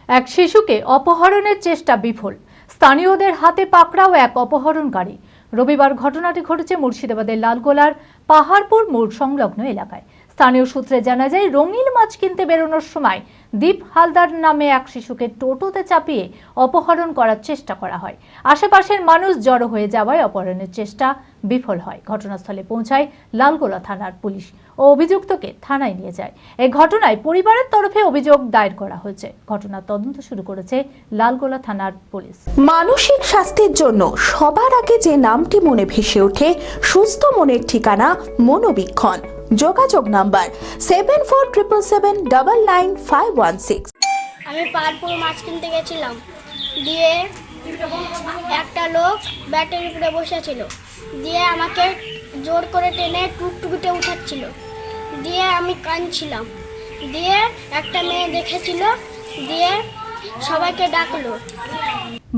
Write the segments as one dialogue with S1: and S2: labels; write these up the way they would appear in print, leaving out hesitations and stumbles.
S1: এক শিশুকে অপহরণের চেষ্টা বিফল, স্থানীয়দের হাতে পাকড়াও এক অপহরণকারী। রবিবার ঘটনাটি ঘটেছে মুর্শিদাবাদের লালগোলার পাহাড়পুর মোড় সংলগ্ন এলাকায়। স্থানীয় সূত্রে জানা যায়, রঙিন মাছ কিনতে বেরোনোর সময় দীপ হালদার নামে এক শিশুকে টোটোতে চাপিয়ে অপহরণ করার চেষ্টা করা হয়। আশেপাশের মানুষ জড়ো হয়ে যাওয়ায় অপহরণের চেষ্টা বিফল হয়। ঘটনাস্থলে পৌঁছায় লালগোলা থানার পুলিশ ও অভিযুক্তকে থানায় নিয়ে যায়। এই ঘটনায় পরিবারের তরফে অভিযোগ দায়ের করা হয়েছে। ঘটনার তদন্ত শুরু করেছে লালগোলা থানার পুলিশ।
S2: মানসিক স্বাস্থ্যের জন্য সবার আগে যে নামটি মনে ভেসে ওঠে, সুস্থ মনের ঠিকানা মনোবীক্ষণ। যোগাযোগ নাম্বার 7477799516।
S3: আমি পাহাড়পুর মাছ কিনতে গেছিলাম, দিয়ে একটা লোক ব্যাটের উপরে বসেছিল, দিয়ে আমাকে জোর করে টেনে টুকটুকিতে উঠাচ্ছিল, দিয়ে আমি কাঁদছিলাম, দিয়ে একটা মেয়ে দেখেছিল, দিয়ে সবাইকে ডাকলো।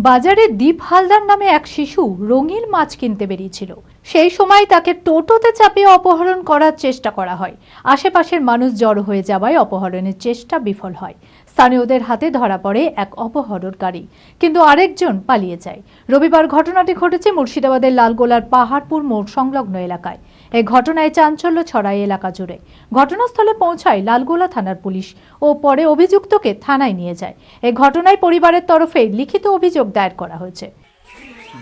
S1: বাজারে দীপ হালদার নামে এক শিশু রঙিন মাছ কিনতে বেরিয়েছিল। সেই সময় তাকে টোটোতে চাপিয়ে অপহরণ করার চেষ্টা করা হয়। আশেপাশের মানুষ জড়ো হয়ে যাওয়ায় অপহরণের চেষ্টা বিফল হয়। স্থানীয়দের হাতে ধরা পড়ে এক অপহরণকারী, কিন্তু আরেকজন পালিয়ে যায়। রবিবার ঘটনাটি ঘটেছে মুর্শিদাবাদের লালগোলার পাহাড়পুর মোড় সংলগ্ন এলাকায়। এই ঘটনায় চাঞ্চল্য ছড়ায় এলাকা জুড়ে। ঘটনাস্থলে পৌঁছায় লালগোলা থানার পুলিশ ও পরে অভিযুক্তকে থানায় নিয়ে যায়। এই ঘটনায় পরিবারের তরফে লিখিত অভিযোগ দায়ের করা হয়েছে।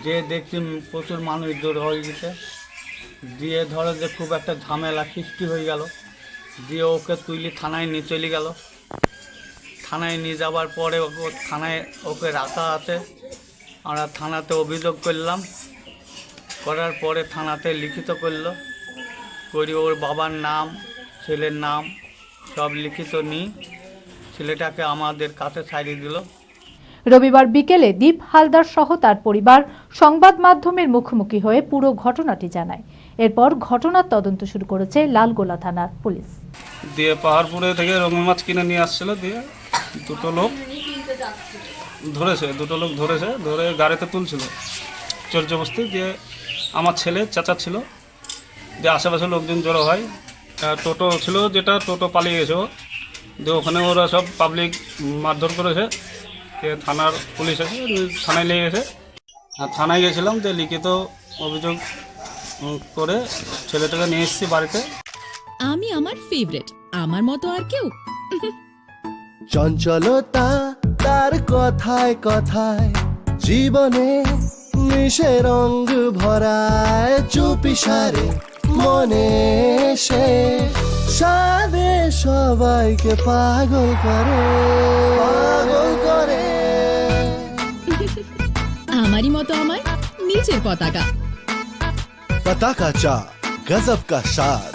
S4: যে দেখছি প্রচুর মানুষ জড়ো হয়ে গেছে, দিয়ে ধরো যে খুব একটা ঝামেলা সৃষ্টি হয়ে গেল, দিয়ে ওকে তুলে থানায় নিয়ে চলে গেল। থানায় নিয়ে যাওয়ার পরে থানায় ওকে রাখা আছে। আমরা থানাতে অভিযোগ করলাম, করার পরে থানাতে লিখিত করলো, করি ওর বাবার নাম, ছেলের নাম সব লিখিত নিয়ে ছেলেটাকে আমাদের কাছে ছাড়িয়ে দিল।
S1: রবিবার বিকেলে দীপ হালদার সহ তার পরিবার সংবাদ মাধ্যমের মুখোমুখি হয়ে পুরো ঘটনাটি জানায়। এরপর ঘটনার তদন্ত শুরু করেছে লালগোলা থানার পুলিশ।
S5: দিয়ে পাহাড়পুরে থেকে রঙিন মাছ কিনে নিয়ে আসছিল, দিয়ে দুটো লোক ধরেছে, ধরে গাড়িতে তুলছিল চর্যবস্তি। দিয়ে আমার ছেলে চাচা ছিল, দিয়ে আশেপাশে লোকজন জড়ো হয়। টোটো ছিল, যেটা টোটো পালিয়ে গেছে, দিয়ে ওখানে ওরা সব পাবলিক মারধর করেছে। থানার পুলিশ আছে, থানায় লেগে গেছে। আর থানায় গেছিলাম, দিয়ে লিখিত অভিযোগ করে ছেলেটাকে নিয়ে এসেছি বাড়িতে।
S6: আমি আমার ফেভারিট, আমার মতো আর কেউ।
S7: চঞ্চলতা তার কথায় কথায় জীবনে মিশে রঙ ভরায়, চুপি সারে মনে সে সাদে সবাইকে পাগল করে।
S6: আমারই মতো আমার নিচের পতাকা।
S7: पताका चा गजब का साथ।